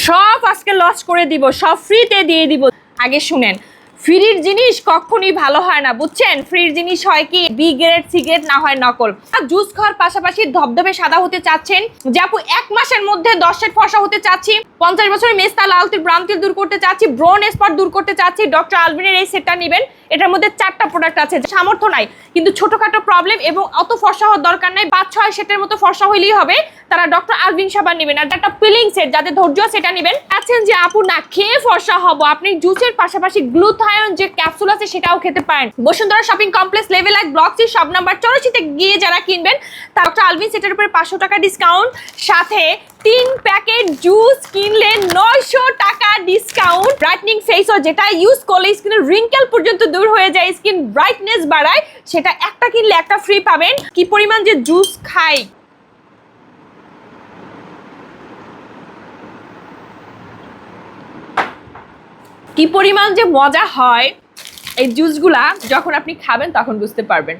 সব আজকে লস করে দিব, সব ফ্রিতে দিয়ে দিব। আগে শুনেন, ফ্রির জিনিস কখনই ভালো হয় না, বুঝছেন? ফ্রির জিনিস হয় কি বি গ্রেড, সি গ্রেড, না হয় নকল। জুস খাওয়ার পাশাপাশি ধবধবে সাদা হতে চাচ্ছেন, যে আপু 1 মাসের মধ্যে 10 সেট ফর্সা হতে চাচ্ছি, 50 বছরের মেস্তা, লাল তিল, ব্রাউন তিল দূর করতে চাচ্ছি, ব্রন স্পট দূর করতে চাচ্ছি, ডক্টর আলভিনের এই সেটটা নেবেন। এটার মধ্যে 4টা প্রোডাক্ট আছে। সামর্থ্য নাই কিন্তু ছোটখাটো প্রবলেম এবং অত ফর্সা হওয়ার দরকার নাই, 5-6 সেটের মতো ফর্সা হইলেই হবে, তারা ডক্টর আলভিন সাবান নেবেন। আর একটা পিলিং সেট, যাদের ধৈর্য সেটা নেবেন। আছেন যে আপু না খেয়ে ফর্সা হব, আপনি জুসের পাশাপাশি গ্লুথায়ন যে ক্যাপসুল আছে সেটাও খেতে পারেন। Bashundhara shopping complex level 1 block C shop number 84 তে গিয়ে যারা কিনবেন, ডক্টর আলভিন সেটের উপরে 500 টাকা ডিসকাউন্ট, সাথে 3 প্যাকেট জুস কিনলে 900 টাকা ডিসকাউন্ট। ব্রাইটনিং ফেস ওয়াশ, যেটা ইউজ করলে স্কিনের রিঙ্কেল পর্যন্ত দূর হয়ে যায়, স্কিন ব্রাইটনেস বাড়ায়, সেটা একটা কিনলে একটা ফ্রি পাবেন। কি পরিমাণ যে জুস খাই, কি পরিমাণ যে মজা হয় এই জুসগুলা, যখন আপনি খাবেন তখন বুঝতে পারবেন।